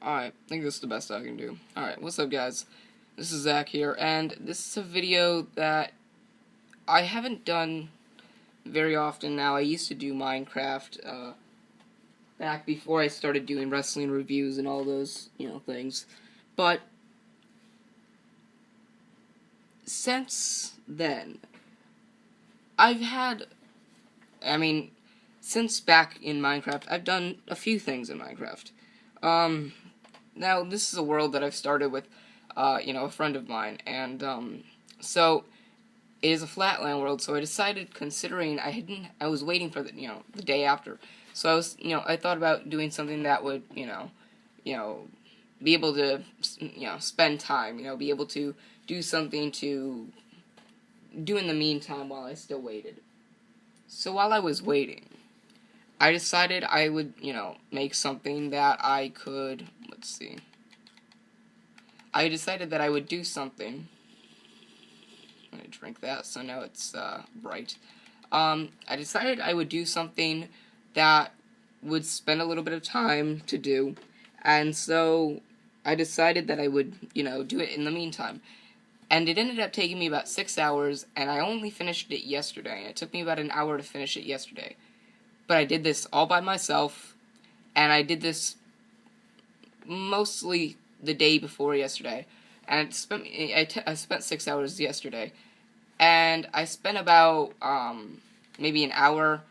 Alright, I think this is the best I can do. Alright, what's up guys? This is Zach here, and this is a video that I haven't done very often now. I used to do Minecraft, back before I started doing wrestling reviews and all those, things. But, since then, since back in Minecraft, I've done a few things in Minecraft. Now, this is a world that I've started with, a friend of mine, and, so, it is a flatland world, so I decided, considering I was waiting for the day after, so I thought about doing something that would, be able to, spend time, be able to do something to do in the meantime while I still waited. So while I was waiting, I decided I would, make something that I could, I decided that I would do something. I'm gonna drink that, so now it's, bright. I decided I would do something that would spend a little bit of time to do, and so I decided that I would, do it in the meantime. And it ended up taking me about 6 hours, and I only finished it yesterday. It took me about an hour to finish it yesterday. But I did this all by myself, and I did this mostly the day before yesterday. And I spent 6 hours yesterday, and I spent about maybe an hour,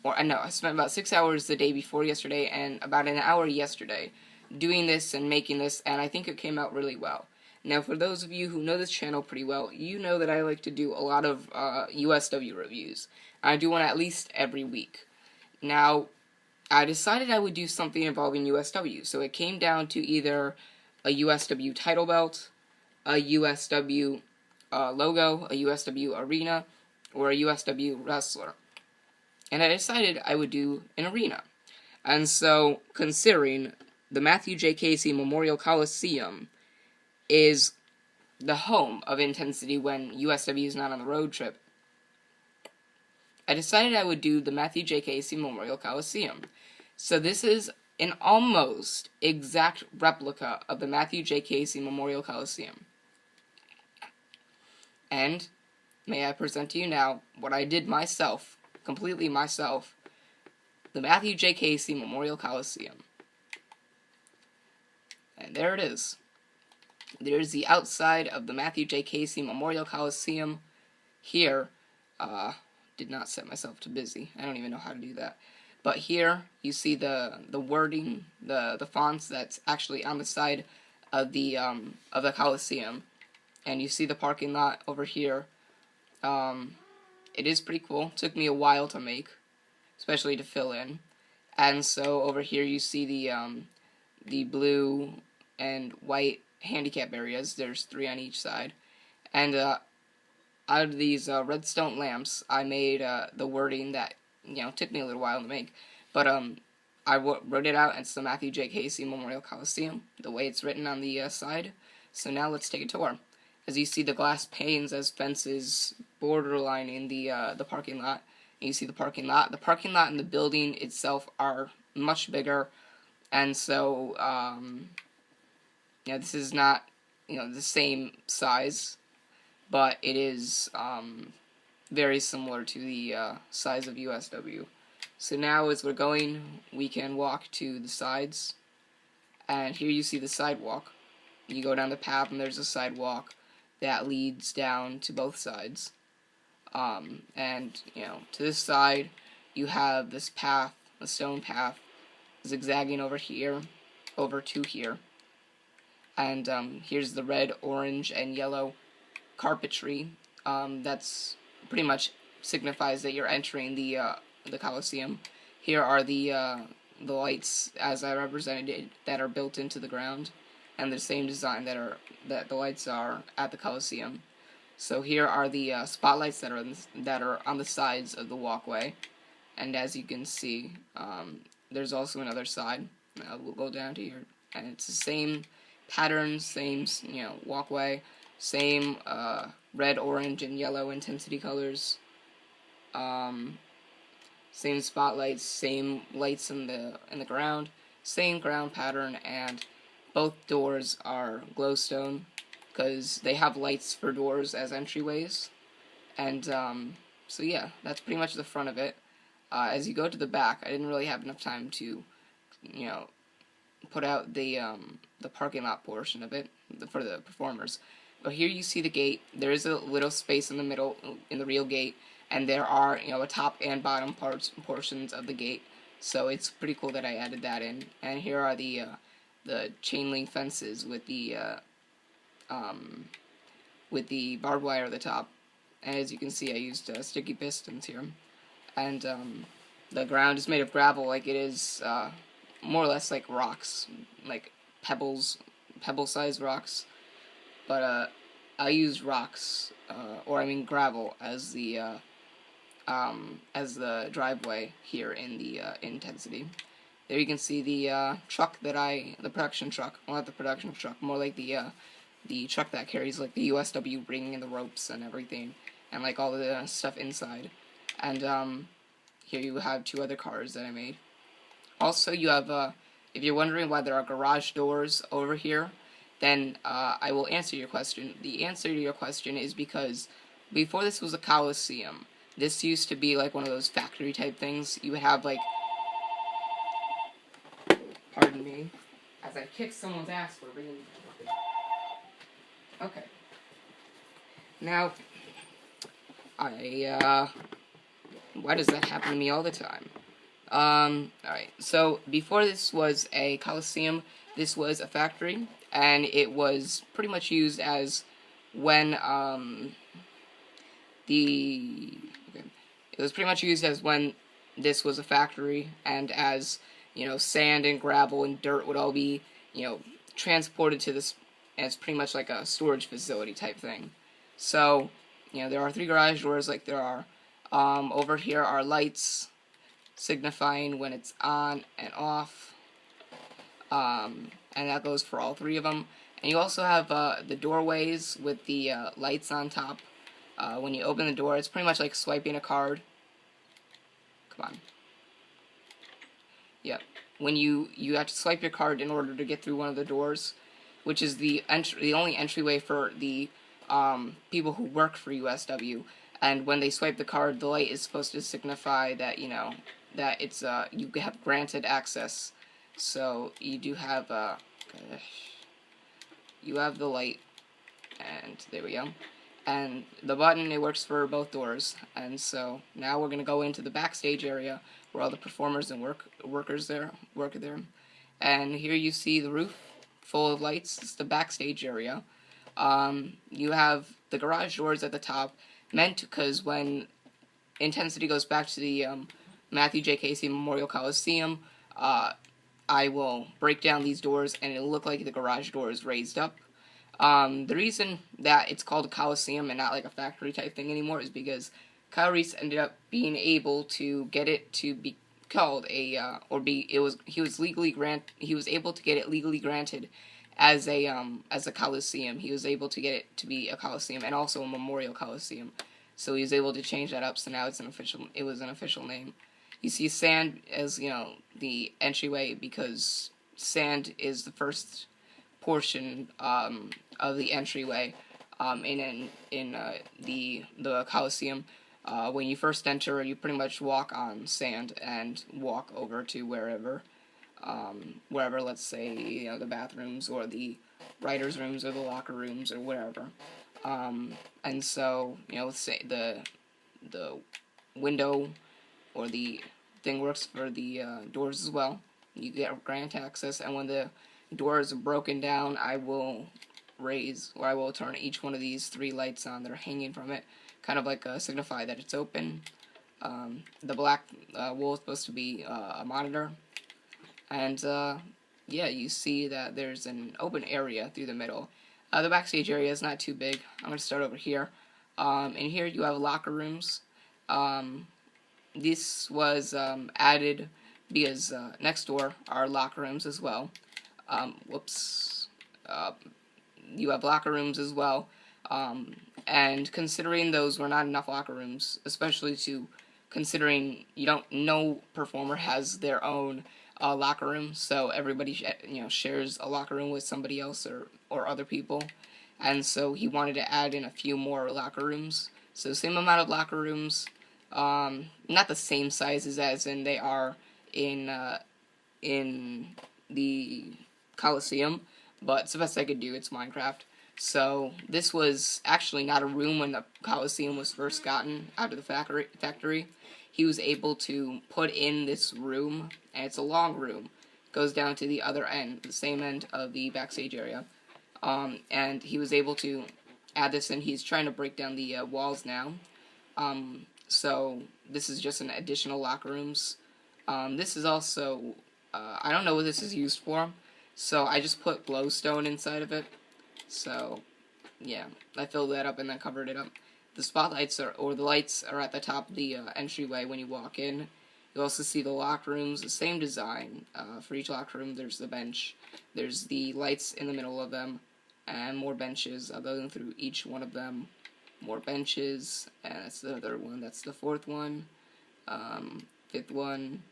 I spent about 6 hours the day before yesterday, and about an hour yesterday doing this and making this, and I think it came out really well. Now, for those of you who know this channel pretty well, you know that I like to do a lot of USW reviews. I do one at least every week. Now, I decided I would do something involving USW, so it came down to either a USW title belt, a USW logo, a USW arena, or a USW wrestler. And I decided I would do an arena. And so, considering the Matthew J. Casey Memorial Coliseum is the home of Intensity when USW is not on the road trip, I decided I would do the Matthew J. Casey Memorial Coliseum. So this is an almost exact replica of the Matthew J. Casey Memorial Coliseum. And may I present to you now what I did myself, completely myself, the Matthew J. Casey Memorial Coliseum. And there it is. There's the outside of the Matthew J. Casey Memorial Coliseum. Here, did not set myself to busy. I don't even know how to do that. But here, you see the wording, the fonts that's actually on the side of the Coliseum. And you see the parking lot over here. It is pretty cool. Took me a while to make, especially to fill in. And so over here you see the blue and white handicap areas. There's 3 on each side. And out of these redstone lamps, I made the wording that took me a little while to make. But I wrote it out, and it's the Matthew J. Casey Memorial Coliseum, the way it's written on the side. So now let's take a tour. As you see the glass panes as fences borderlining the parking lot. And you see the parking lot. The parking lot and the building itself are much bigger, and so this is not the same size, but it is very similar to the size of USW. So now as we're going, we can walk to the sides, and here you see the sidewalk. You go down the path and there's a sidewalk that leads down to both sides. And to this side you have this path, a stone path, zigzagging over here, over to here. And here's the red, orange, and yellow carpetry. That's pretty much signifies that you're entering the Coliseum. Here are the lights, as I represented it, that are built into the ground, and the same design that the lights are at the Coliseum. So here are the spotlights that are on the sides of the walkway, and as you can see, there's also another side. We'll go down to here, and it's the same pattern, same walkway, same red, orange, and yellow intensity colors. Same spotlights, same lights in the ground, same ground pattern, and both doors are glowstone, because they have lights for doors as entryways. And, so yeah, that's pretty much the front of it. As you go to the back, I didn't really have enough time to, put out the parking lot portion of it for the performers. But here you see the gate. There is a little space in the middle, in the real gate, and there are, a top and bottom portions of the gate. So it's pretty cool that I added that in. And here are the chain link fences with the barbed wire at the top. And as you can see, I used sticky pistons here. And the ground is made of gravel, like it is more or less like rocks, like pebble-sized rocks. But I used rocks, gravel, as the driveway here in the intensity. There you can see the truck the production truck, well, not the production truck, more like the truck that carries like the USW ring and the ropes and everything, and like all the stuff inside. And here you have 2 other cars that I made. Also, you have, if you're wondering why there are garage doors over here, then I will answer your question. The answer to your question is because before this was a Collesium, this used to be like one of those factory type things. You would have like, pardon me, as I kick someone's ass for being... Okay. Now, why does that happen to me all the time? Alright, so before this was a Collesium, this was a factory, and it was pretty much used as when, it was pretty much used as when this was a factory, and as, sand and gravel and dirt would all be, transported to this, and it's pretty much like a storage facility type thing. So, there are 3 garage doors like there are. Over here are lights signifying when it's on and off, and that goes for all 3 of them. And you also have the doorways with the lights on top. When you open the door, it's pretty much like swiping a card. Come on. Yep. When you have to swipe your card in order to get through one of the doors, which is the only entryway for the people who work for USW. And when they swipe the card, the light is supposed to signify that, that it's, you have granted access. So, you do have, you have the light, and there we go. And the button, it works for both doors. And so, now we're going to go into the backstage area, where all the performers and workers work there. And here you see the roof, full of lights. It's the backstage area. You have the garage doors at the top, meant because when intensity goes back to the Matthew J. Casey Memorial Coliseum, I will break down these doors and it'll look like the garage door is raised up. The reason that it's called a Coliseum and not like a factory type thing anymore is because Kyle Reese ended up being able to get it to be called a he was able to get it legally granted as a Coliseum. He was able to get it to be a Coliseum and also a Memorial Coliseum. So he was able to change that up, so now it was an official name. You see sand as, the entryway because sand is the first portion of the entryway in the Coliseum. When you first enter, you pretty much walk on sand and walk over to wherever, let's say, the bathrooms or the writers' rooms or the locker rooms or wherever. And so, say the window or the thing works for the doors as well. You get grant access, and when the doors are broken down, I will turn each one of these 3 lights on that are hanging from it, kind of like signify that it's open. The black wool is supposed to be a monitor, and yeah, you see that there's an open area through the middle. The backstage area is not too big. I'm going to start over here. And here you have locker rooms. This was added because next door are locker rooms as well. You have locker rooms as well. And considering those were not enough locker rooms, especially considering no performer has their own locker room, so everybody shares a locker room with somebody else or other people, and so he wanted to add in a few more locker rooms. So same amount of locker rooms, not the same sizes as in they are in the Collesium, but it's the best I could do. It's Minecraft. So this was actually not a room when the Collesium was first gotten out of the factory. He was able to put in this room, and it's a long room. It goes down to the other end, the same end of the backstage area. And he was able to add this in. He's trying to break down the walls now. So this is just an additional locker rooms. This is also, I don't know what this is used for, so I just put glowstone inside of it. So, yeah, I filled that up and then covered it up. The spotlights or the lights are at the top of the entryway when you walk in. You'll also see the locker rooms, the same design. For each locker room, there's the bench. There's the lights in the middle of them, and more benches. I'll go through each one of them. More benches, and that's the third one. That's the fourth one, fifth one,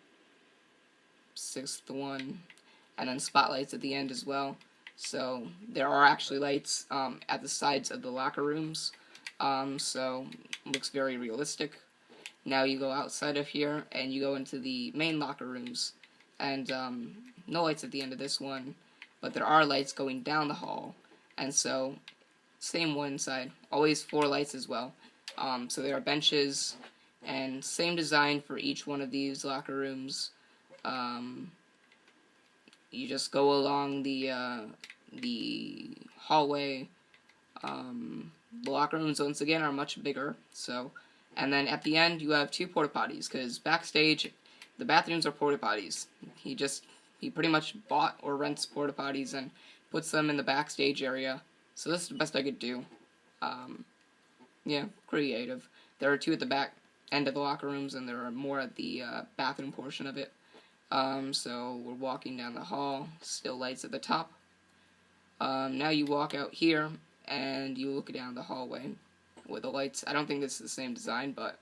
sixth one, and then spotlights at the end as well. So there are actually lights at the sides of the locker rooms. So it looks very realistic. Now you go outside of here and you go into the main locker rooms, and no lights at the end of this one, but there are lights going down the hall, and so same one side, always 4 lights as well. So there are benches, and same design for each one of these locker rooms. You just go along the hallway. The locker rooms, once again, are much bigger. So, and then at the end, you have 2 porta potties, because backstage, the bathrooms are porta potties. He pretty much bought or rents porta potties and puts them in the backstage area. So this is the best I could do. Yeah, creative. There are 2 at the back end of the locker rooms, and there are more at the bathroom portion of it. So we're walking down the hall, still lights at the top. Now you walk out here, and you look down the hallway with the lights. I don't think this is the same design, but,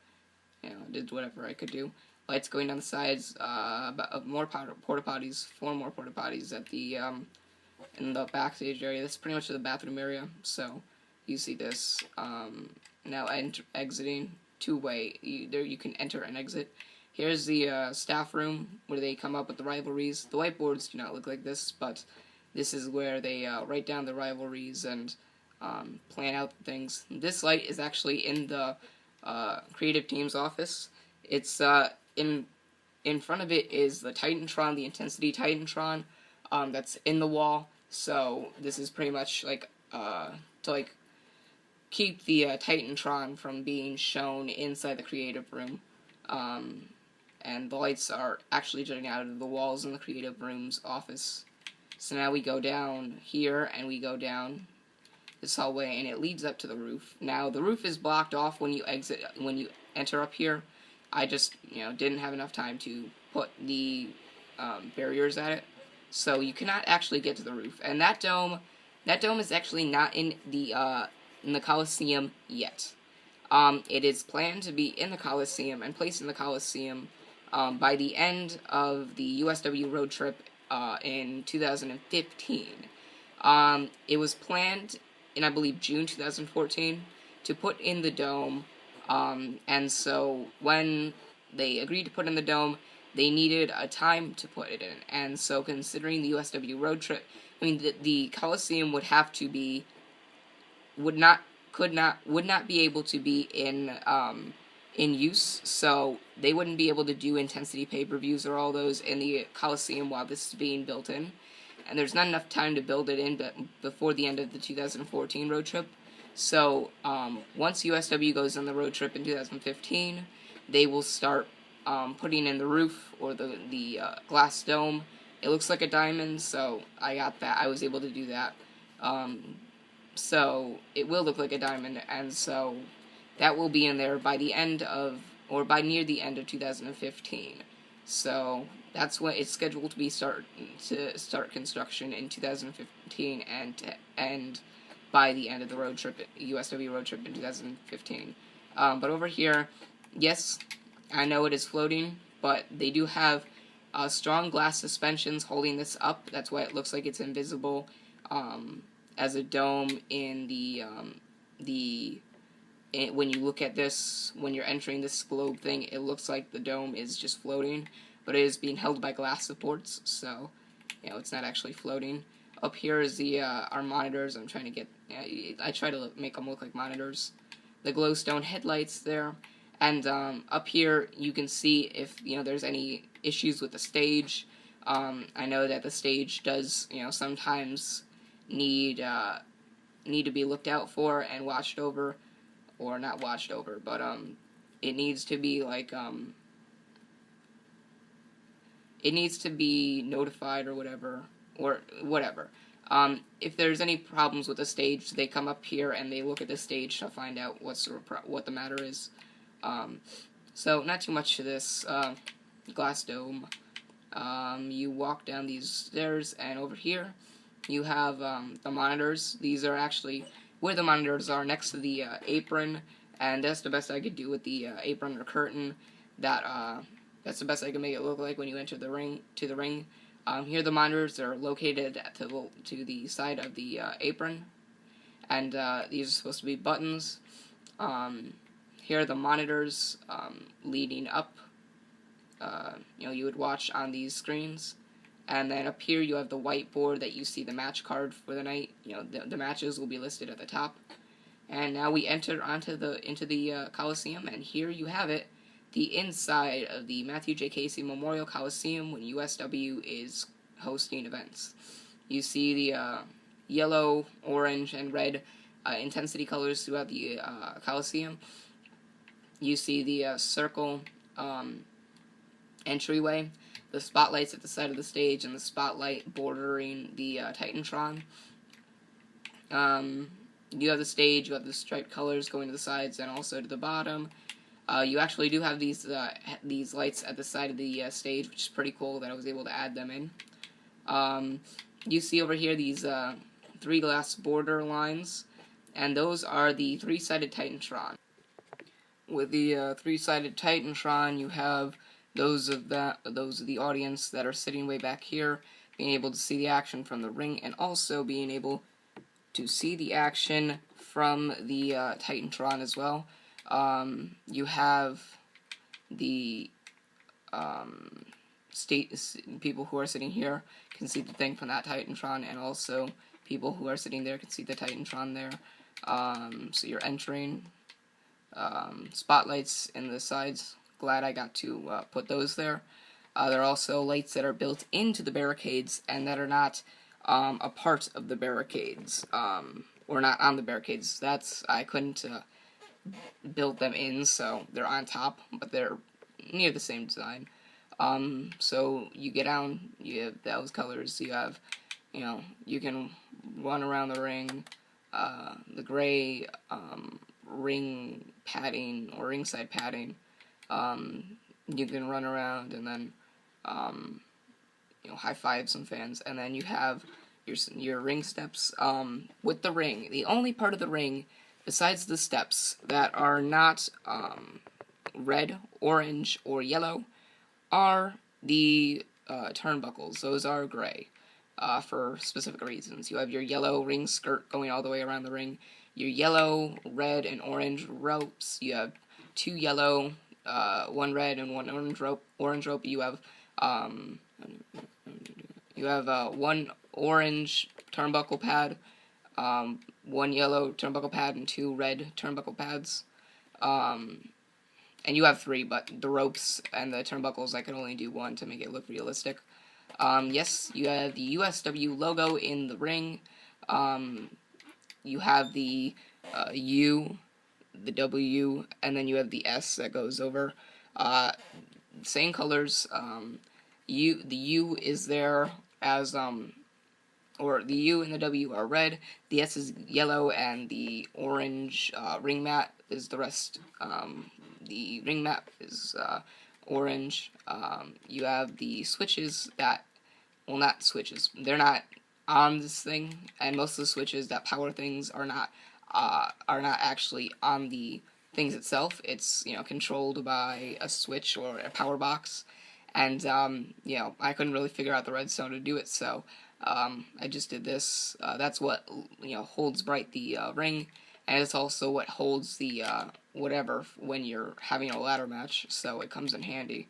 I did whatever I could do. Lights going down the sides, of more porta potties, 4 more porta potties at the, in the backstage area. This is pretty much the bathroom area, so you see this. Now exiting, 2-way, you can enter and exit. Here's the staff room where they come up with the rivalries. The whiteboards do not look like this, but this is where they write down the rivalries and plan out things. This light is actually in the creative team's office. It's in front of it is the Titantron, the Intensity Titantron, that's in the wall. So this is pretty much like to keep the Titantron from being shown inside the creative room. And the lights are actually jutting out of the walls in the creative room's office. So now we go down here, and we go down this hallway, and it leads up to the roof. Now, the roof is blocked off when you enter up here. I just, didn't have enough time to put the barriers at it. So you cannot actually get to the roof. And that dome is actually not in the Collesium yet. It is planned to be in the Collesium and placed in the Collesium by the end of the USW road trip in 2015. It was planned in, I believe, June 2014 to put in the dome, and so when they agreed to put in the dome, they needed a time to put it in, and so considering the USW road trip, the Collesium would have to be, would not be able to be in use, so they wouldn't be able to do Intensity pay-per-views or all those in the Collesium while this is being built in. And there's not enough time to build it in before the end of the 2014 road trip. So once USW goes on the road trip in 2015, they will start putting in the roof or the glass dome. It looks like a diamond, so I got that. I was able to do that. So it will look like a diamond, and so that will be in there by the end of, or by near the end of 2015. So that's when it's scheduled to start construction in 2015 and by the end of the road trip, USW road trip in 2015. But over here, yes, I know it is floating, but they do have Strong glass suspensions holding this up. That's why it looks like it's invisible as a dome in when you look at this, when you're entering this globe thing, it looks like the dome is just floating, but it is being held by glass supports, so, it's not actually floating. Up here is our monitors. I'm trying to get, I try to make them look like monitors. The glowstone headlights there, and up here you can see if, there's any issues with the stage. I know that the stage does, sometimes need to be looked out for and watched over. Or not watched over, but it needs to be it needs to be notified or whatever. If there's any problems with the stage, they come up here and they look at the stage to find out what the matter is. So not too much to this glass dome. You walk down these stairs, and over here you have the monitors. These are actually where the monitors are, next to the apron, and that's the best I could do with the apron or curtain. That's the best I can make it look like when you enter the ring. Here the monitors are located to the side of the apron, and these are supposed to be buttons. Here are the monitors leading up. You would watch on these screens. And then up here you have the whiteboard that you see the match card for the night. The matches will be listed at the top. And now we enter into the Collesium, and here you have it, the inside of the Matthew J. Casey Memorial Coliseum when USW is hosting events. You see the yellow, orange, and red intensity colors throughout the Coliseum. You see the circle entryway, the spotlights at the side of the stage, and the spotlight bordering the Titantron. You have the stage, you have the striped colors going to the sides and also to the bottom. You actually do have these lights at the side of the stage, which is pretty cool that I was able to add them in. You see over here these 3 glass border lines, and those are the 3-sided Titantron. With the 3-sided Titantron, you have those of the audience that are sitting way back here, being able to see the action from the ring, and also being able to see the action from the Titantron as well. You have the people who are sitting here can see the thing from that Titantron, and also people who are sitting there can see the Titantron there. So you're entering. Spotlights in the sides. Glad I got to put those there. There are also lights that are built into the barricades and that are not a part of the barricades, or not on the barricades. I couldn't build them in, so they're on top, but they're near the same design. So you get down, you have those colors. You have, you can run around the ring. The gray ring padding or ringside padding. You can run around and then high five some fans, and then you have your ring steps. With the ring, the only part of the ring besides the steps that are not red, orange, or yellow are the turnbuckles. Those are gray for specific reasons. You have your yellow ring skirt going all the way around the ring, your yellow, red, and orange ropes. You have 2 yellow, 1 red, and 1 orange rope. You have 1 orange turnbuckle pad, 1 yellow turnbuckle pad, and 2 red turnbuckle pads. And you have 3, but the ropes and the turnbuckles, I can only do 1 to make it look realistic. Yes, you have the USW logo in the ring. You have the U, the W, and then you have the S that goes over. Same colors. The U is there as or the U and the W are red. The S is yellow, and the orange ring mat is the rest. The ring mat is orange. You have the switches that, well, not switches. They're not on this thing, and most of the switches that power things are not actually on the things itself. It's controlled by a switch or a power box, and you know, I couldn't really figure out the redstone to do it, so I just did this. That's what, you know, holds bright the ring, and it's also what holds the whatever when you're having a ladder match, so it comes in handy.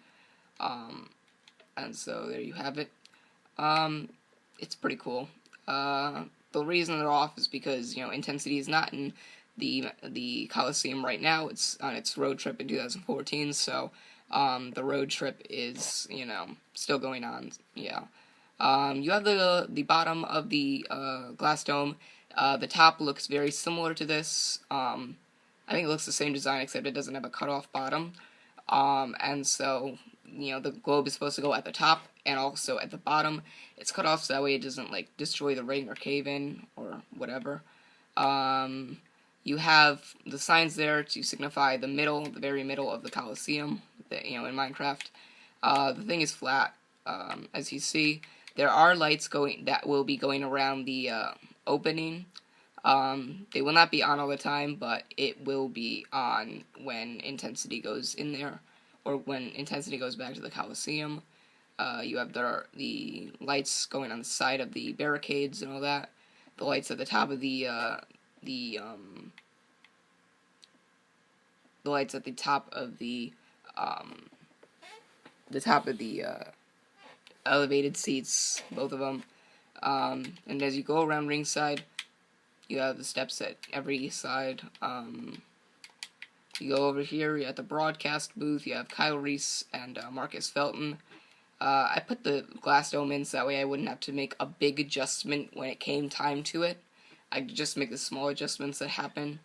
And so there you have it. It's pretty cool. The reason they're off is because, you know, Intensity is not in the Collesium right now. It's on its road trip in 2014, so the road trip is, you know, still going on. Yeah. You have the bottom of the glass dome. The top looks very similar to this. I think it looks the same design, except it doesn't have a cutoff bottom. And so, you know, the globe is supposed to go at the top and also at the bottom. It's cut off so that way it doesn't, like, destroy the ring or cave in or whatever. You have the signs there to signify the middle, the very middle of the Collesium, you know, in Minecraft. The thing is flat, as you see. There are lights that will be going around the opening. They will not be on all the time, but it will be on when Intensity goes in there, or when Intensity goes back to the Collesium. You have the lights going on the side of the barricades and all that. The lights at the top of the lights at the top of the elevated seats, both of them. And as you go around ringside, you have the steps at every side. You go over here, you're at the broadcast booth, you have Kyle Reese and Marcus Felton. I put the glass dome in so that way I wouldn't have to make a big adjustment when it came time to it. I could just make the small adjustments that happen.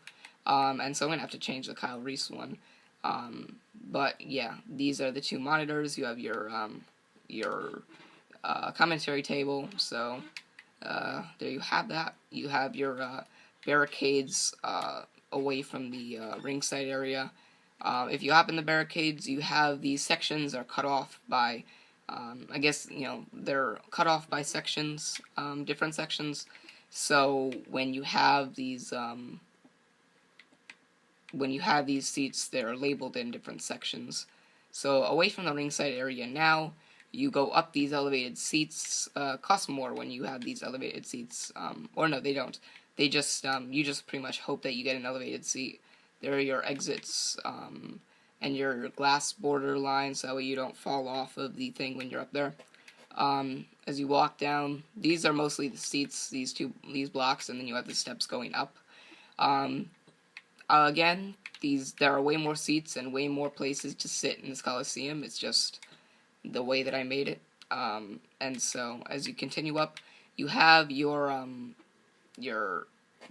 And so I'm going to have to change the Kyle Reese one. But yeah, these are the two monitors. You have your commentary table, so there you have that. You have your barricades away from the ringside area. If you hop in the barricades, you have these sections are cut off by, I guess, you know, they're cut off by sections, different sections. So when you have these seats, they're labeled in different sections. So away from the ringside area now, you go up these elevated seats. Cost more when you have these elevated seats. Or no, they don't. They just, you just pretty much hope that you get an elevated seat. There are your exits, and your glass border lines, so that way you don't fall off of the thing when you're up there. As you walk down, these are mostly the seats, these blocks, and then you have the steps going up. Again, there are way more seats and way more places to sit in this Collesium. It's just the way that I made it. And so, as you continue up, you have your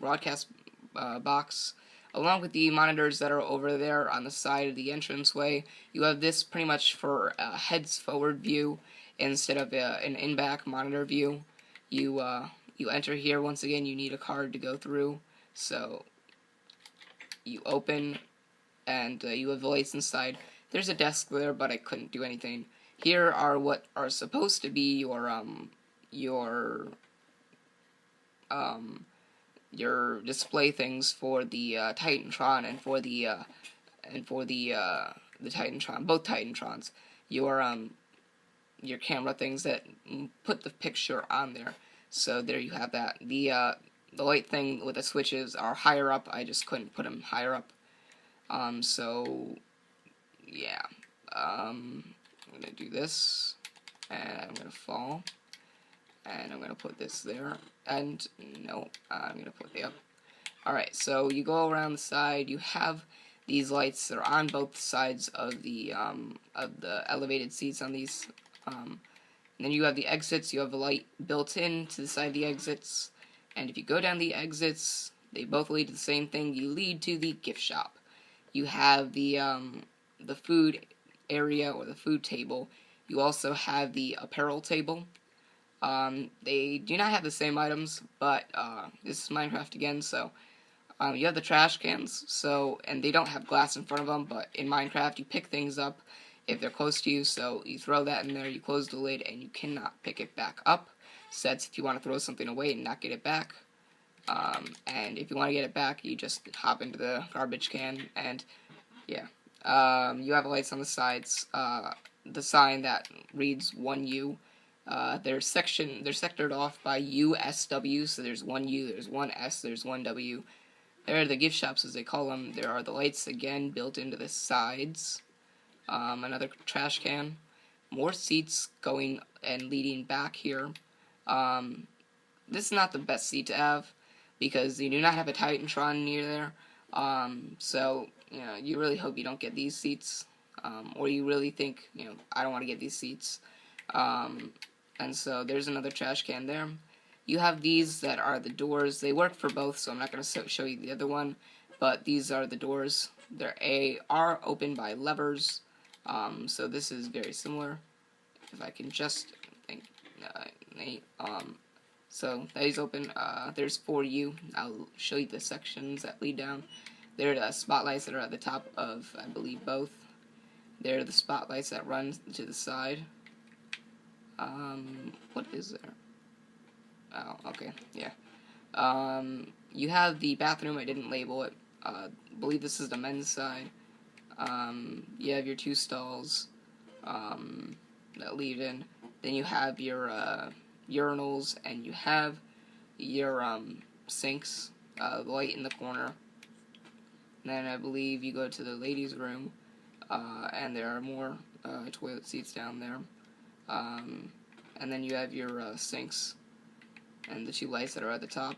broadcast box, along with the monitors that are over there on the side of the entranceway. You have this pretty much for a heads forward view instead of an in-back monitor view. You enter here. Once again, you need a card to go through, so you open, and you have the lights inside. There's a desk there, but I couldn't do anything. Here are what are supposed to be your display things for the Titantron and for the Titantron, both Titantrons. Your camera things that put the picture on there. So there you have that. The light thing with the switches are higher up. I just couldn't put them higher up. So yeah. I'm gonna do this, and I'm gonna fall, and I'm gonna put this there, and no, I'm gonna put the up. Alright, so you go around the side, you have these lights that are on both sides of the elevated seats on these, and then you have the exits. You have a light built in to the side of the exits, and if you go down the exits, they both lead to the same thing. You lead to the gift shop. You have the food area, or the food table. You also have the apparel table. They do not have the same items, but this is Minecraft again, so you have the trash cans, and they don't have glass in front of them, but in Minecraft you pick things up if they're close to you, so you throw that in there, you close the lid, and you cannot pick it back up. So that's if you want to throw something away and not get it back. And if you want to get it back, you just hop into the garbage can, and yeah. You have lights on the sides. the sign that reads 1U. They're sectored off by USW, so there's 1U, there's 1S, there's 1W. There are the gift shops, as they call them. There are the lights, again, built into the sides. Another trash can. More seats going and leading back here. This is not the best seat to have, because you do not have a Titantron near there. So, you really hope you don't get these seats. Or you really think, I don't want to get these seats. And so there's another trash can there. You have these that are the doors. They work for both, so I'm not going to show you the other one. But these are the doors. They are opened by levers. So this is very similar. If I can just think, so that is open. There's 4U. I'll show you the sections that lead down. There are the spotlights that are at the top of, I believe, both. There are the spotlights that run to the side. What is there? Oh, okay, yeah. You have the bathroom. I didn't label it. I believe this is the men's side. You have your 2 stalls that lead in. Then you have your urinals, and you have your sinks, light in the corner. And then I believe you go to the ladies' room, and there are more toilet seats down there. And then you have your sinks and the 2 lights that are at the top.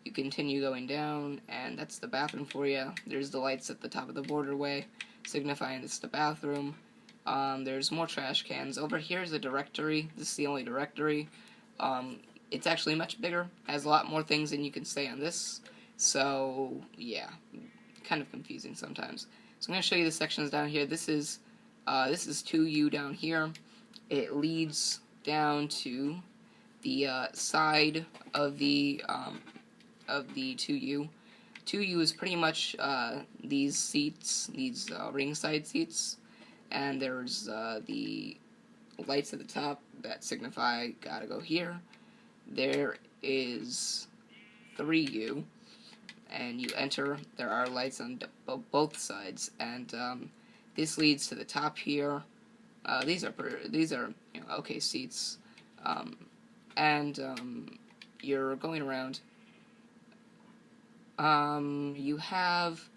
You continue going down, and that's the bathroom for you. There's the lights at the top of the borderway, signifying it's the bathroom. There's more trash cans. Over here is a directory. This is the only directory. It's actually much bigger, has a lot more things than you can say on this. So, yeah, kind of confusing sometimes. So I'm going to show you the sections down here. This is 2U down here. It leads down to the side of the 2U. 2U is pretty much these seats, these ringside seats, and there's the lights at the top that signify gotta go here. There is 3U, and you enter. There are lights on both sides, and this leads to the top here. These are okay seats, and you're going around. You have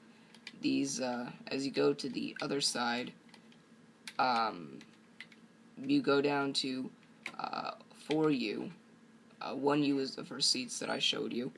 these as you go to the other side. You go down to 4U. 1U is the first seats that I showed you.